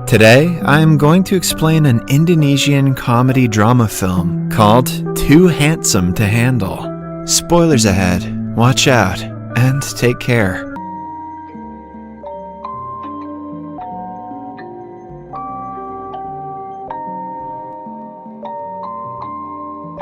Today, I'm going to explain an Indonesian comedy drama film called Too Handsome to Handle. Spoilers ahead, watch out, and take care.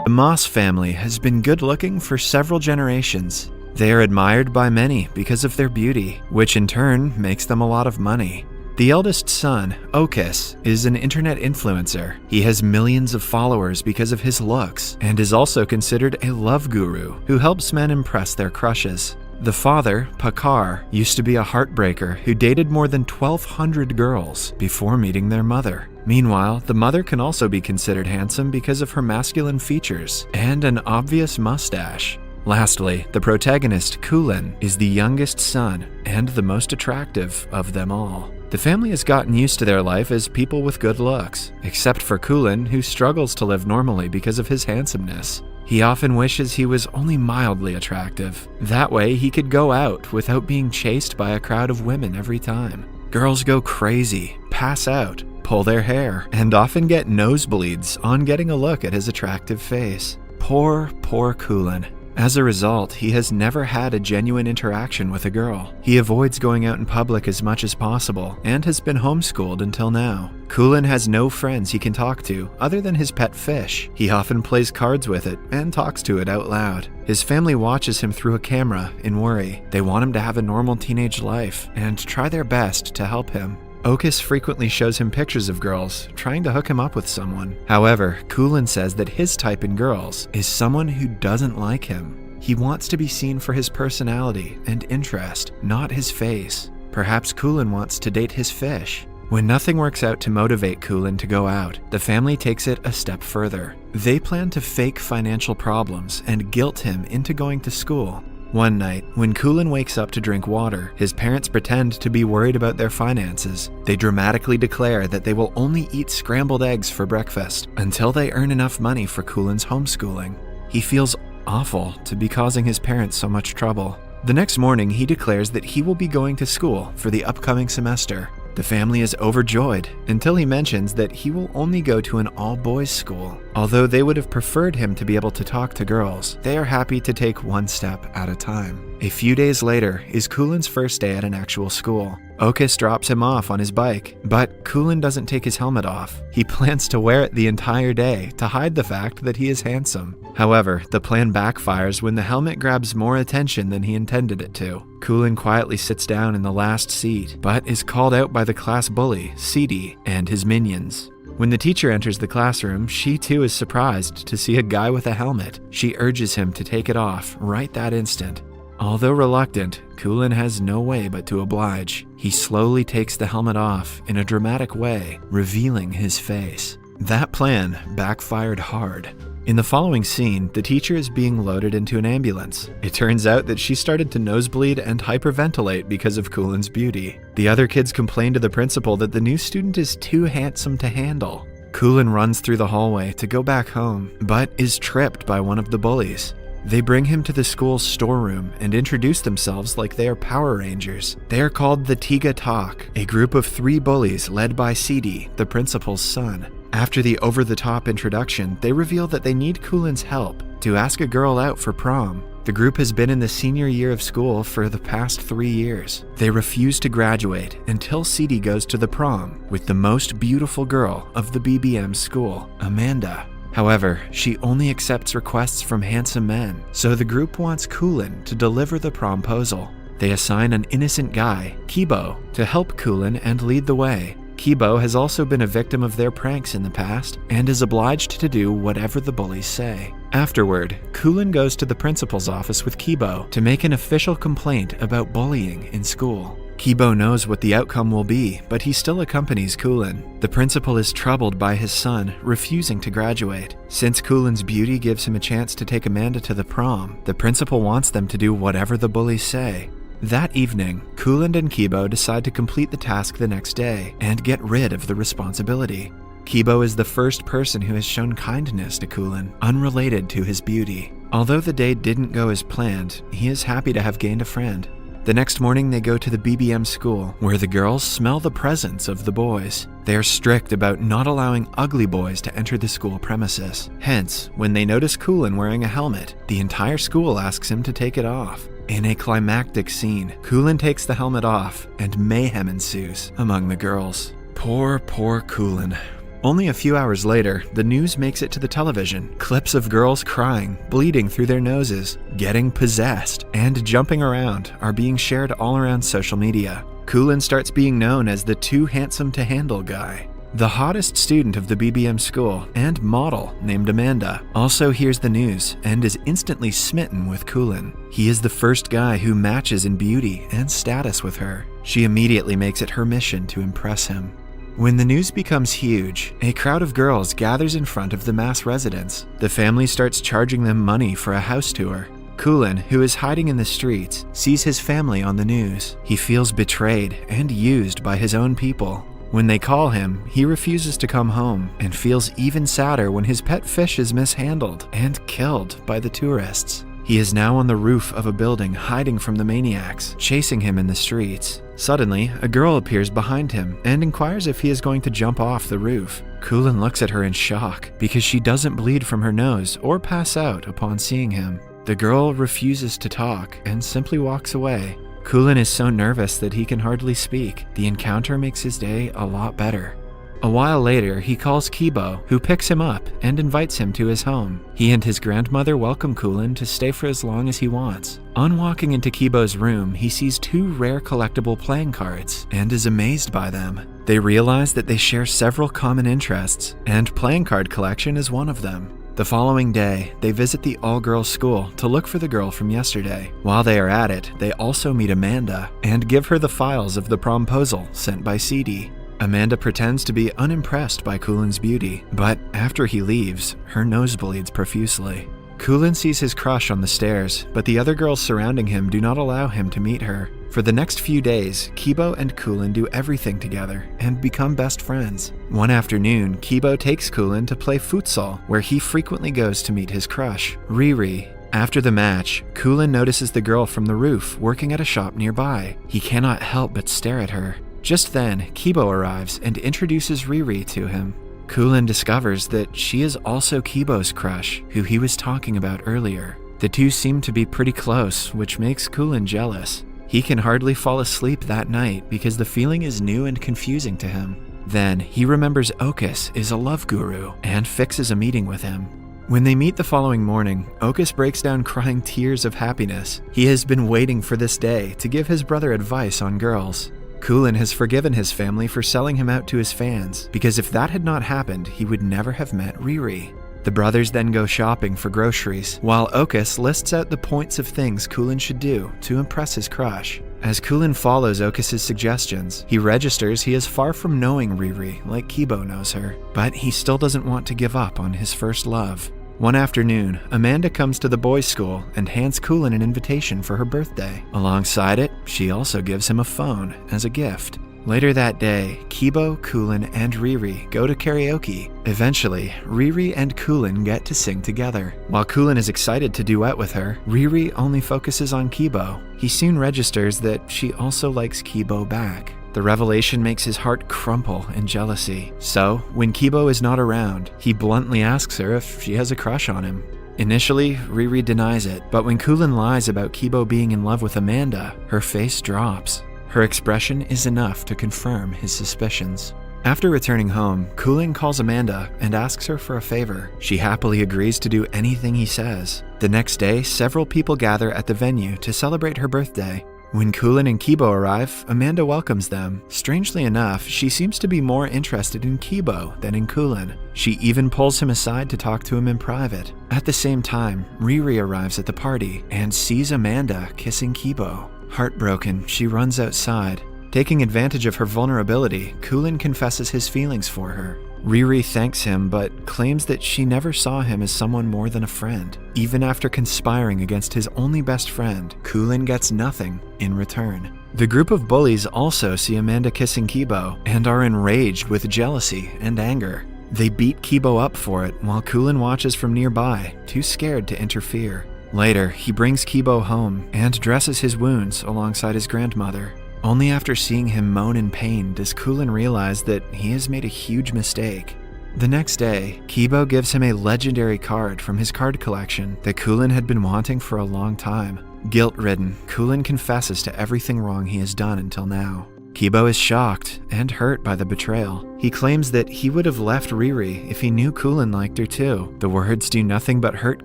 The Moss family has been good-looking for several generations. They are admired by many because of their beauty, which in turn makes them a lot of money. The eldest son, Okis, is an internet influencer. He has millions of followers because of his looks, and is also considered a love guru who helps men impress their crushes. The father, Pakar, used to be a heartbreaker who dated more than 1,200 girls before meeting their mother. Meanwhile, the mother can also be considered handsome because of her masculine features and an obvious mustache. Lastly, the protagonist, Kulin, is the youngest son and the most attractive of them all. The family has gotten used to their life as people with good looks, except for Kulin, who struggles to live normally because of his handsomeness. He often wishes he was only mildly attractive. That way, he could go out without being chased by a crowd of women every time. Girls go crazy, pass out, pull their hair, and often get nosebleeds on getting a look at his attractive face. Poor Kulin. As a result, he has never had a genuine interaction with a girl. He avoids going out in public as much as possible and has been homeschooled until now. Kulin has no friends he can talk to other than his pet fish. He often plays cards with it and talks to it out loud. His family watches him through a camera in worry. They want him to have a normal teenage life and try their best to help him. Okis frequently shows him pictures of girls, trying to hook him up with someone. However, Kulin says that his type in girls is someone who doesn't like him. He wants to be seen for his personality and interest, not his face. Perhaps Kulin wants to date his fish. When nothing works out to motivate Kulin to go out, the family takes it a step further. They plan to fake financial problems and guilt him into going to school. One night, when Kulin wakes up to drink water, his parents pretend to be worried about their finances. They dramatically declare that they will only eat scrambled eggs for breakfast until they earn enough money for Kulin's homeschooling. He feels awful to be causing his parents so much trouble. The next morning, he declares that he will be going to school for the upcoming semester. The family is overjoyed until he mentions that he will only go to an all-boys school. Although they would have preferred him to be able to talk to girls, they are happy to take one step at a time. A few days later is Kulin's first day at an actual school. Okis drops him off on his bike, but Kulin doesn't take his helmet off. He plans to wear it the entire day to hide the fact that he is handsome. However, the plan backfires when the helmet grabs more attention than he intended it to. Kulin quietly sits down in the last seat, but is called out by the class bully, Sidi, and his minions. When the teacher enters the classroom, she too is surprised to see a guy with a helmet. She urges him to take it off right that instant. Although reluctant, Kulin has no way but to oblige. He slowly takes the helmet off in a dramatic way, revealing his face. That plan backfired hard. In the following scene, the teacher is being loaded into an ambulance. It turns out that she started to nosebleed and hyperventilate because of Kulin's beauty. The other kids complain to the principal that the new student is too handsome to handle. Kulin runs through the hallway to go back home, but is tripped by one of the bullies. They bring him to the school's storeroom and introduce themselves like they are Power Rangers. They are called the Tiga Tak, a group of 3 bullies led by Sidi, the principal's son. After the over-the-top introduction, they reveal that they need Kulin's help to ask a girl out for prom. The group has been in the senior year of school for the past 3 years. They refuse to graduate until Sidi goes to the prom with the most beautiful girl of the BBM school, Amanda. However, she only accepts requests from handsome men, so the group wants Kulin to deliver the promposal. They assign an innocent guy, Kibo, to help Kulin and lead the way. Kibo has also been a victim of their pranks in the past and is obliged to do whatever the bullies say. Afterward, Kulin goes to the principal's office with Kibo to make an official complaint about bullying in school. Kibo knows what the outcome will be, but he still accompanies Kulin. The principal is troubled by his son refusing to graduate. Since Kulin's beauty gives him a chance to take Amanda to the prom, the principal wants them to do whatever the bullies say. That evening, Kulin and Kibo decide to complete the task the next day and get rid of the responsibility. Kibo is the first person who has shown kindness to Kulin, unrelated to his beauty. Although the day didn't go as planned, he is happy to have gained a friend. The next morning, they go to the BBM school, where the girls smell the presence of the boys. They are strict about not allowing ugly boys to enter the school premises. Hence, when they notice Kulin wearing a helmet, the entire school asks him to take it off. In a climactic scene, Kulin takes the helmet off, and mayhem ensues among the girls. Poor Kulin. Only a few hours later, the news makes it to the television. Clips of girls crying, bleeding through their noses, getting possessed, and jumping around are being shared all around social media. Kulin starts being known as the too handsome to handle guy. The hottest student of the BBM school and model named Amanda also hears the news and is instantly smitten with Kulin. He is the first guy who matches in beauty and status with her. She immediately makes it her mission to impress him. When the news becomes huge, a crowd of girls gathers in front of the mass residence. The family starts charging them money for a house tour. Kulin, who is hiding in the streets, sees his family on the news. He feels betrayed and used by his own people. When they call him, he refuses to come home and feels even sadder when his pet fish is mishandled and killed by the tourists. He is now on the roof of a building hiding from the maniacs, chasing him in the streets. Suddenly, a girl appears behind him and inquires if he is going to jump off the roof. Kulin looks at her in shock because she doesn't bleed from her nose or pass out upon seeing him. The girl refuses to talk and simply walks away. Kulin is so nervous that he can hardly speak. The encounter makes his day a lot better. A while later, he calls Kibo, who picks him up and invites him to his home. He and his grandmother welcome Kulin to stay for as long as he wants. On walking into Kibo's room, he sees 2 rare collectible playing cards and is amazed by them. They realize that they share several common interests, and playing card collection is one of them. The following day, they visit the all-girls school to look for the girl from yesterday. While they are at it, they also meet Amanda and give her the files of the promposal sent by CD. Amanda pretends to be unimpressed by Kulin's beauty, but after he leaves, her nose bleeds profusely. Kulin sees his crush on the stairs, but the other girls surrounding him do not allow him to meet her. For the next few days, Kibo and Kulin do everything together and become best friends. One afternoon, Kibo takes Kulin to play futsal, where he frequently goes to meet his crush, Riri. After the match, Kulin notices the girl from the roof working at a shop nearby. He cannot help but stare at her. Just then, Kibo arrives and introduces Riri to him. Kulin discovers that she is also Kibo's crush, who he was talking about earlier. The two seem to be pretty close, which makes Kulin jealous. He can hardly fall asleep that night because the feeling is new and confusing to him. Then, he remembers Okus is a love guru and fixes a meeting with him. When they meet the following morning, Okus breaks down crying tears of happiness. He has been waiting for this day to give his brother advice on girls. Kulin has forgiven his family for selling him out to his fans, because if that had not happened, he would never have met Riri. The brothers then go shopping for groceries, while Okus lists out the points of things Kulin should do to impress his crush. As Kulin follows Okus's suggestions, he registers he is far from knowing Riri like Kibo knows her, but he still doesn't want to give up on his first love. One afternoon, Amanda comes to the boys' school and hands Kulin an invitation for her birthday. Alongside it, she also gives him a phone as a gift. Later that day, Kibo, Kulin, and Riri go to karaoke. Eventually, Riri and Kulin get to sing together. While Kulin is excited to duet with her, Riri only focuses on Kibo. He soon registers that she also likes Kibo back. The revelation makes his heart crumple in jealousy. So, when Kibo is not around, he bluntly asks her if she has a crush on him. Initially, Riri denies it, but when Kulin lies about Kibo being in love with Amanda, her face drops. Her expression is enough to confirm his suspicions. After returning home, Kulin calls Amanda and asks her for a favor. She happily agrees to do anything he says. The next day, several people gather at the venue to celebrate her birthday. When Kulin and Kibo arrive, Amanda welcomes them. Strangely enough, she seems to be more interested in Kibo than in Kulin. She even pulls him aside to talk to him in private. At the same time, Riri arrives at the party and sees Amanda kissing Kibo. Heartbroken, she runs outside. Taking advantage of her vulnerability, Kulin confesses his feelings for her. Riri thanks him, but claims that she never saw him as someone more than a friend. Even after conspiring against his only best friend, Kulin gets nothing in return. The group of bullies also see Amanda kissing Kibo and are enraged with jealousy and anger. They beat Kibo up for it while Kulin watches from nearby, too scared to interfere. Later, he brings Kibo home and dresses his wounds alongside his grandmother. Only after seeing him moan in pain does Kulin realize that he has made a huge mistake. The next day, Kibo gives him a legendary card from his card collection that Kulin had been wanting for a long time. Guilt-ridden, Kulin confesses to everything wrong he has done until now. Kibo is shocked and hurt by the betrayal. He claims that he would have left Riri if he knew Kulin liked her too. The words do nothing but hurt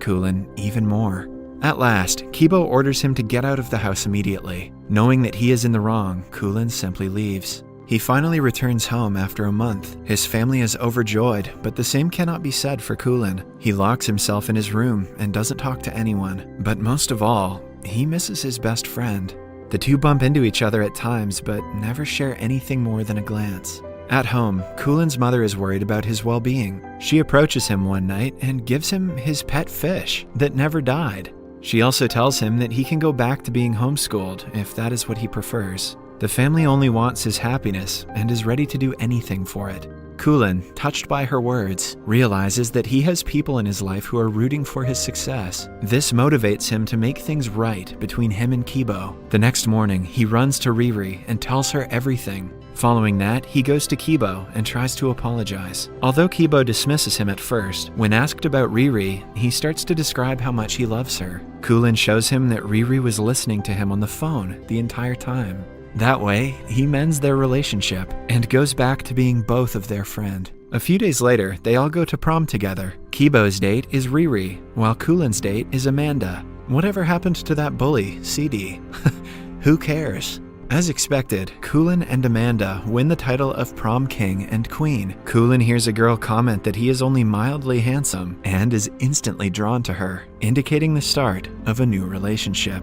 Kulin even more. At last, Kibo orders him to get out of the house immediately. Knowing that he is in the wrong, Kulin simply leaves. He finally returns home after a month. His family is overjoyed, but the same cannot be said for Kulin. He locks himself in his room and doesn't talk to anyone. But most of all, he misses his best friend. The two bump into each other at times, but never share anything more than a glance. At home, Kulin's mother is worried about his well-being. She approaches him one night and gives him his pet fish that never died. She also tells him that he can go back to being homeschooled if that is what he prefers. The family only wants his happiness and is ready to do anything for it. Kulin, touched by her words, realizes that he has people in his life who are rooting for his success. This motivates him to make things right between him and Kibo. The next morning, he runs to Riri and tells her everything. Following that, he goes to Kibo and tries to apologize. Although Kibo dismisses him at first, when asked about Riri, he starts to describe how much he loves her. Kulin shows him that Riri was listening to him on the phone the entire time. That way, he mends their relationship and goes back to being both of their friend. A few days later, they all go to prom together. Kibo's date is Riri, while Kulin's date is Amanda. Whatever happened to that bully, CD? Who cares? As expected, Kulin and Amanda win the title of prom king and queen. Kulin hears a girl comment that he is only mildly handsome and is instantly drawn to her, indicating the start of a new relationship.